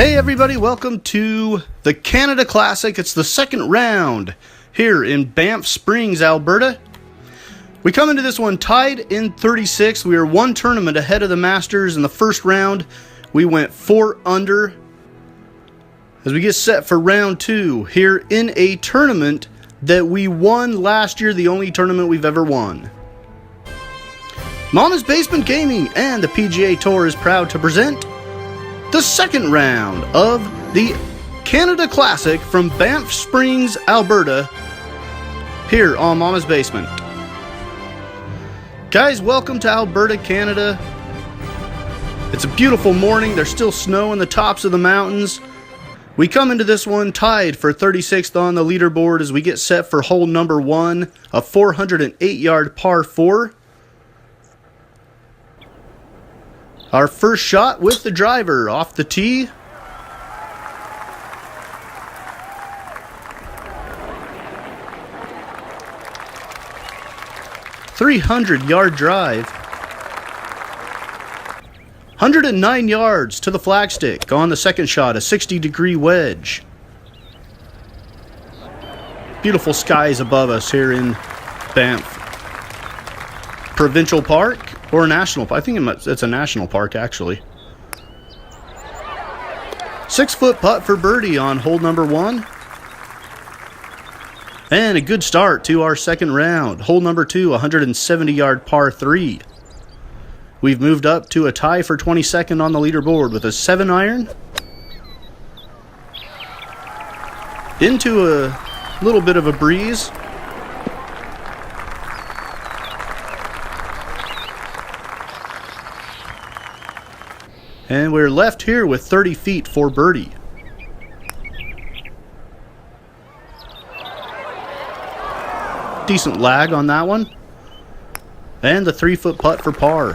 Hey everybody, welcome to the Canada Classic. It's the second round here in Banff Springs, Alberta. We come into this one tied in 36. We are one tournament ahead of the Masters in the first round. We went 4 under as we get set for round 2 here in a tournament that we won last year, the only tournament we've ever won. Mama's Basement Gaming and the PGA Tour is proud to present the second round of the Canada Classic from Banff Springs, Alberta, here on Mama's Basement. Guys, welcome to Alberta, Canada. It's a beautiful morning. There's still snow on the tops of the mountains. We come into this one tied for 36th on the leaderboard as we get set for hole number 1, a 408-yard par 4. Our first shot with the driver off the tee. .300-yard drive. 109 yards to the flagstick on the second shot, a 60-degree wedge. Beautiful skies above us here in Banff Provincial Park. Or a national park. I think it's a national park, actually. 6-foot putt for birdie on hole number 1. And a good start to our second round. Hole number 2, 170-yard par 3. We've moved up to a tie for 22nd on the leaderboard with a 7-iron. Into a little bit of a breeze. And we're left here with 30 feet for birdie. Decent lag on that one. And the 3-foot putt for par.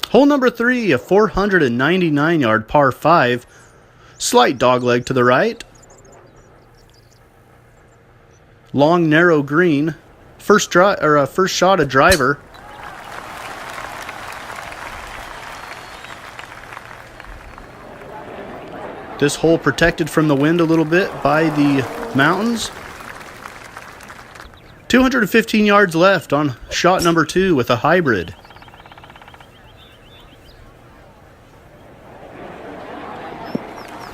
Hole number 3, a 499-yard par 5. Slight dogleg to the right. Long, narrow green. First shot a driver. This hole protected from the wind a little bit by the mountains. 215 yards left on shot number 2 with a hybrid.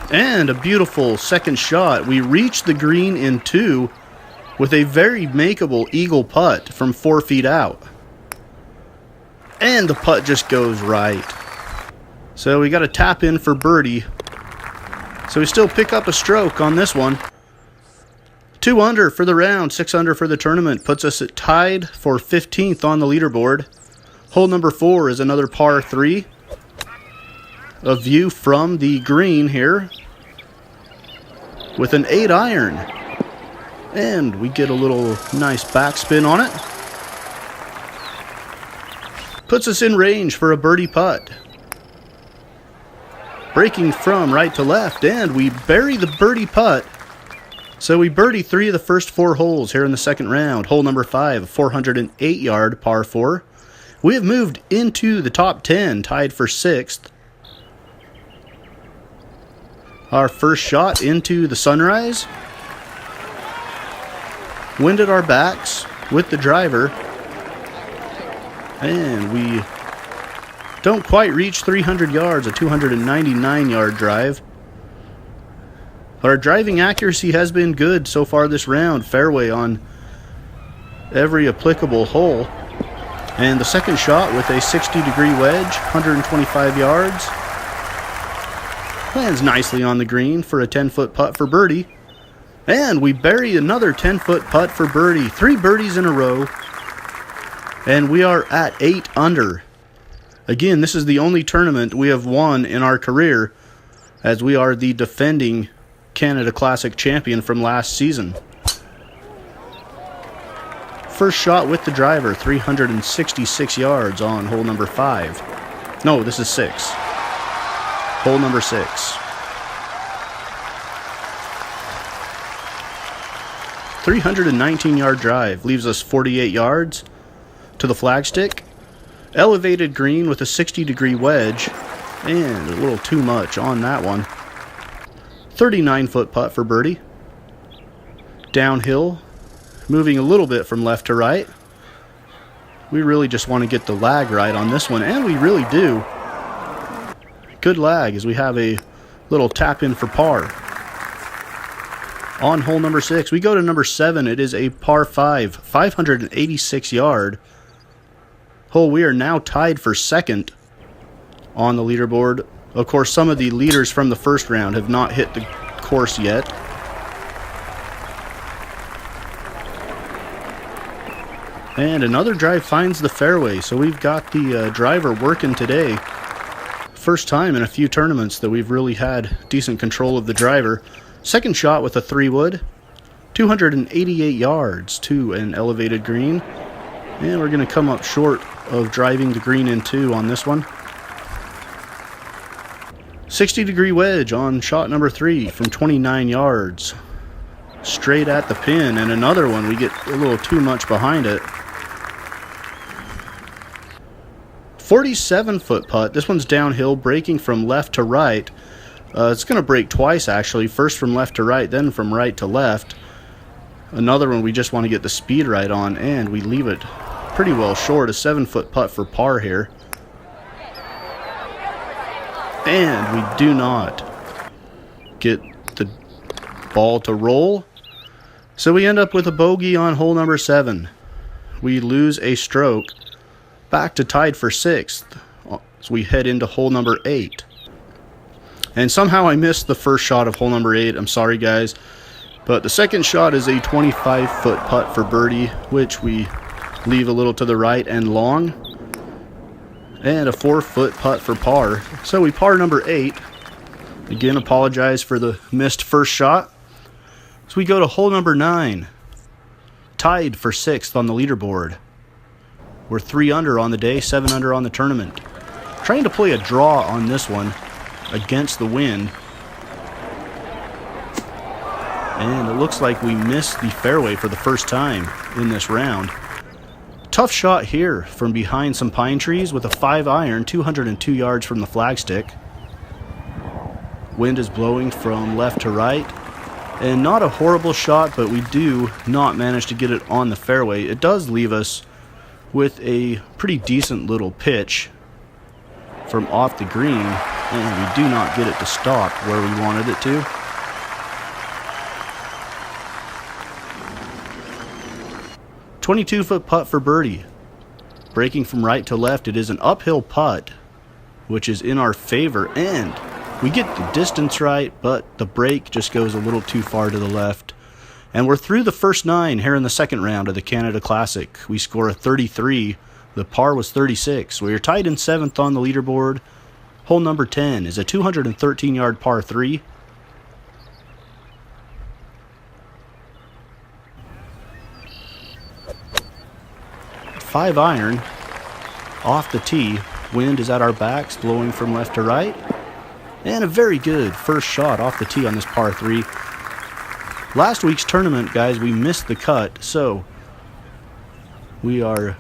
And a beautiful second shot. We reached the green in 2 with a very makeable eagle putt from 4 feet out. And the putt just goes right. So we got to tap in for birdie. So we still pick up a stroke on this one. 2 under for the round, 6 under for the tournament. Puts us at tied for 15th on the leaderboard. Hole number 4 is another par 3. A view from the green here. With an 8-iron. And we get a little nice backspin on it. Puts us in range for a birdie putt. Breaking from right to left, and we bury the birdie putt. So we birdie 3 of the first 4 holes here in the second round. Hole number 5, a 408-yard par 4. We have moved into the top 10, tied for 6th. Our first shot into the sunrise. Wind at our backs with the driver. And we don't quite reach 300 yards, a 299-yard drive. But our driving accuracy has been good so far this round. Fairway on every applicable hole. And the second shot with a 60-degree wedge, 125 yards. Lands nicely on the green for a 10-foot putt for birdie. And we bury another 10-foot putt for birdie. 3 birdies in a row. And we are at 8 under. Again, this is the only tournament we have won in our career, as we are the defending Canada Classic champion from last season. First shot with the driver, 366 yards on hole number 5. No, this is 6. Hole number 6. 319-yard drive leaves us 48 yards to the flagstick. Elevated green with a 60-degree wedge, and a little too much on that one. 39-foot putt for birdie. Downhill, moving a little bit from left to right. We really just want to get the lag right on this one, and we really do. Good lag as we have a little tap in for par. On hole number 6, we go to number 7. It is a par 5, 586 yard hole. We are now tied for second on the leaderboard. Of course, some of the leaders from the first round have not hit the course yet. And another drive finds the fairway, so we've got the driver working today. First time in a few tournaments that we've really had decent control of the driver. Second shot with a 3-wood, 288 yards to an elevated green. And we're going to come up short of driving the green in 2 on this one. 60-degree wedge on shot number 3 from 29 yards. Straight at the pin, and another one, we get a little too much behind it. 47-foot putt. This one's downhill, breaking from left to right. It's going to break twice, actually. First from left to right, then from right to left. Another one we just want to get the speed right on, and we leave it pretty well short. A 7-foot putt for par here. And we do not get the ball to roll. So we end up with a bogey on hole number 7. We lose a stroke. Back to tied for 6th. So we head into hole number 8. And somehow I missed the first shot of hole number 8. I'm sorry, guys. But the second shot is a 25-foot putt for birdie, which we leave a little to the right and long. And a 4-foot putt for par. So we par number 8. Again, apologize for the missed first shot. So we go to hole number 9. Tied for 6th on the leaderboard. We're 3 under on the day, 7 under on the tournament. Trying to play a draw on this one against the wind. And it looks like we missed the fairway for the first time in this round. Tough shot here from behind some pine trees with a 5-iron, 202 yards from the flagstick. Wind is blowing from left to right. And not a horrible shot, but we do not manage to get it on the fairway. It does leave us with a pretty decent little pitch from off the green, and we do not get it to stop where we wanted it to. A 22-foot putt for birdie. Breaking from right to left, it is an uphill putt, which is in our favor, and we get the distance right, but the break just goes a little too far to the left. And we're through the first 9 here in the second round of the Canada Classic. We score a 33. The par was 36. We are tied in 7th on the leaderboard. Hole number 10 is a 213-yard par 3. Five iron off the tee. Wind is at our backs, blowing from left to right. And a very good first shot off the tee on this par 3. Last week's tournament, guys, we missed the cut, so we are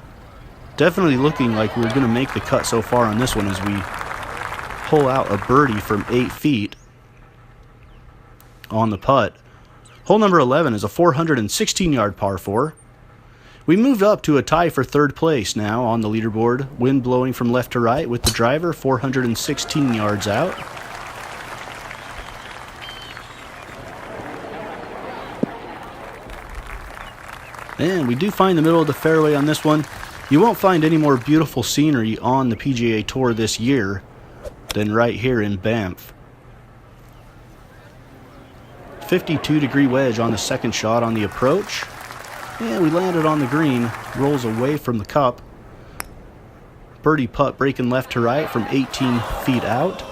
definitely looking like we're going to make the cut so far on this one as we pull out a birdie from 8 feet on the putt. Hole number 11 is a 416-yard par 4. We moved up to a tie for 3rd place now on the leaderboard. Wind blowing from left to right with the driver, 416 yards out. And we do find the middle of the fairway on this one. You won't find any more beautiful scenery on the PGA Tour this year than right here in Banff. 52-degree wedge on the second shot on the approach. And we landed on the green. Rolls away from the cup. Birdie putt breaking left to right from 18 feet out.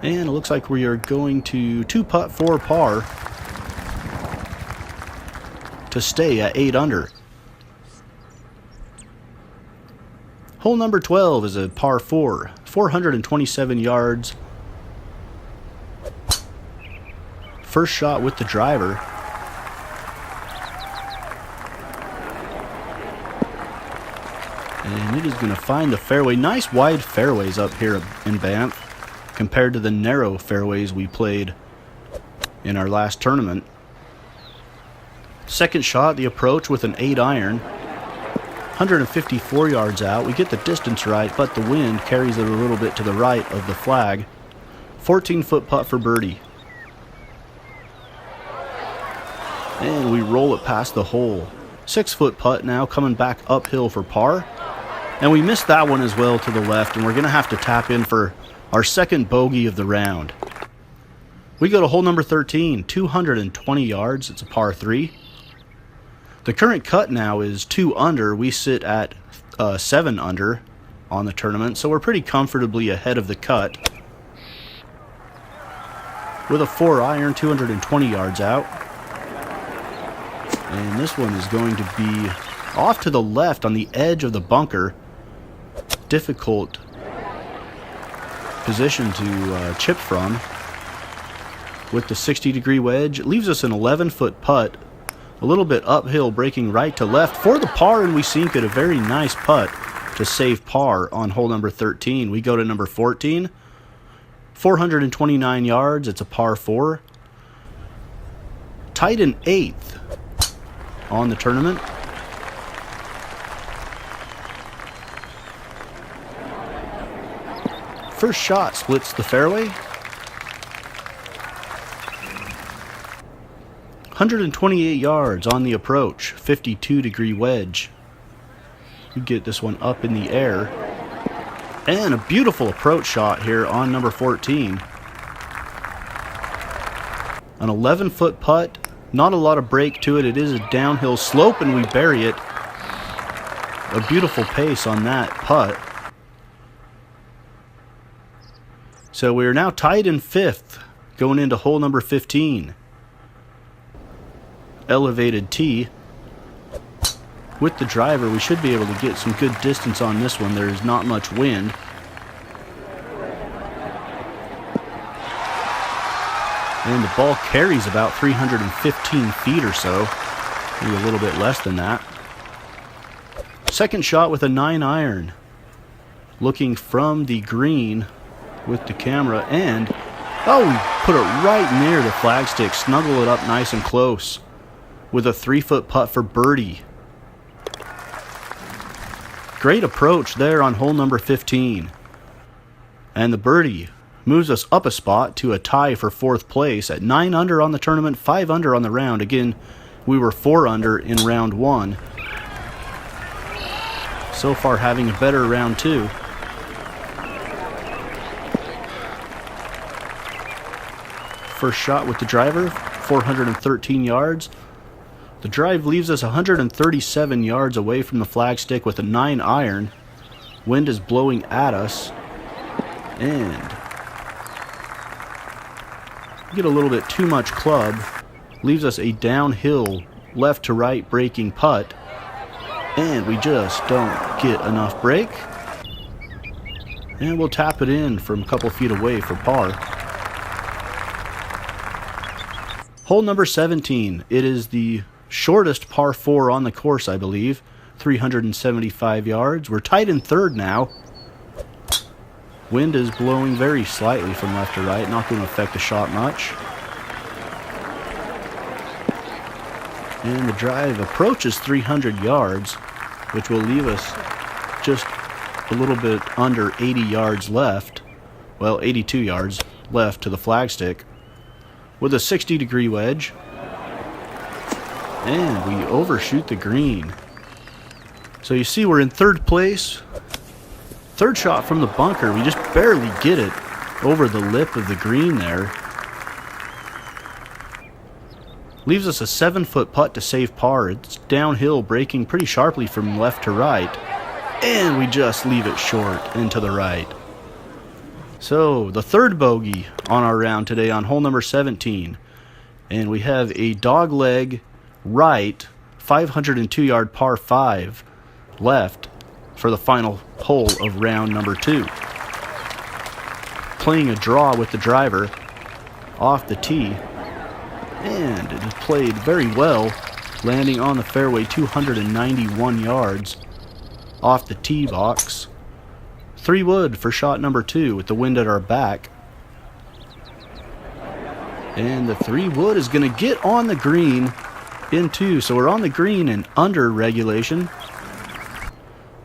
And it looks like we are going to 2-putt for par to stay at 8 under. Hole number 12 is a par 4, 427 yards. First shot with the driver. And it is going to find the fairway. Nice wide fairways up here in Banff compared to the narrow fairways we played in our last tournament. Second shot, the approach with an 8-iron. 154 yards out. We get the distance right, but the wind carries it a little bit to the right of the flag. 14-foot putt for birdie. And we roll it past the hole. 6-foot putt now, coming back uphill for par. And we missed that one as well to the left, and we're going to have to tap in for our second bogey of the round. We go to hole number 13, 220 yards. It's a par 3. The current cut now is 2 under. We sit at 7 under on the tournament, so we're pretty comfortably ahead of the cut. With a 4-iron, 220 yards out. And this one is going to be off to the left on the edge of the bunker. Difficult position to chip from. With the 60-degree wedge, it leaves us an 11-foot putt. A little bit uphill, breaking right to left for the par, and we sink it. A very nice putt to save par on hole number 13. We go to number 14. 429 yards. It's a par 4. Tied in 8th on the tournament. First shot splits the fairway. 128 yards on the approach, 52-degree wedge. We get this one up in the air. And a beautiful approach shot here on number 14. An 11-foot putt, not a lot of break to it. It is a downhill slope, and we bury it. A beautiful pace on that putt. So we are now tied in 5th, going into hole number 15. Elevated tee. With the driver, we should be able to get some good distance on this one. There is not much wind. And the ball carries about 315 feet or so. Maybe a little bit less than that. Second shot with a 9-iron. Looking from the green with the camera, and we put it right near the flagstick. Snuggle it up nice and close with a 3-foot putt for birdie. Great approach there on hole number 15. And the birdie moves us up a spot to a tie for 4th place at 9 under on the tournament, 5 under on the round. Again, we were 4 under in round 1. So far having a better round 2. First shot with the driver, 413 yards. The drive leaves us 137 yards away from the flagstick with a 9-iron. Wind is blowing at us. And we get a little bit too much club. Leaves us a downhill, left to right breaking putt. And we just don't get enough break. And we'll tap it in from a couple feet away for par. Hole number 17. It is the shortest par 4 on the course, I believe. 375 yards. We're tied in 3rd now. Wind is blowing very slightly from left to right, not going to affect the shot much. And the drive approaches 300 yards, which will leave us just a little bit under 80 yards left. Well, 82 yards left to the flagstick with a 60-degree wedge. And we overshoot the green. So you see we're in 3rd place. 3rd shot from the bunker. We just barely get it over the lip of the green there. Leaves us a 7-foot putt to save par. It's downhill, breaking pretty sharply from left to right. And we just leave it short and to the right. So the 3rd bogey on our round today on hole number 17. And we have a dogleg right 502-yard par 5 left for the final hole of round number 2. Playing a draw with the driver off the tee. And it is played very well, landing on the fairway 291 yards. off the tee box. 3 wood for shot number 2 with the wind at our back. And the 3 wood is going to get on the green in 2. So we're on the green and under regulation.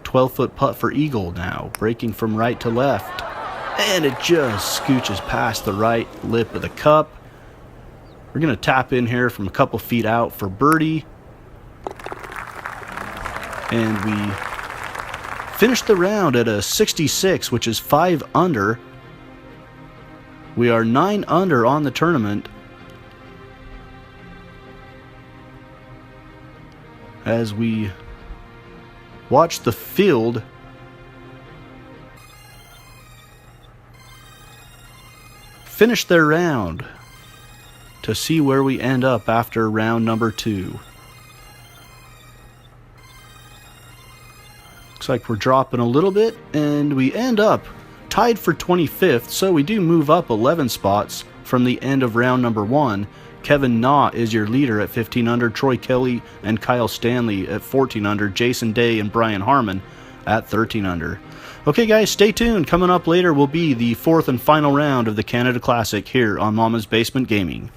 12-foot putt for eagle now, breaking from right to left. And it just scooches past the right lip of the cup. We're going to tap in here from a couple feet out for birdie. And we finished the round at a 66, which is 5 under. We are 9 under on the tournament. As we watch the field finish their round to see where we end up after round number 2. Looks like we're dropping a little bit, and we end up tied for 25th, so we do move up 11 spots from the end of round number 1. Kevin Na is your leader at 15 under, Troy Kelly and Kyle Stanley at 14 under, Jason Day and Brian Harmon at 13 under. Okay guys, stay tuned. Coming up later will be the 4th and final round of the Canada Classic here on Mama's Basement Gaming.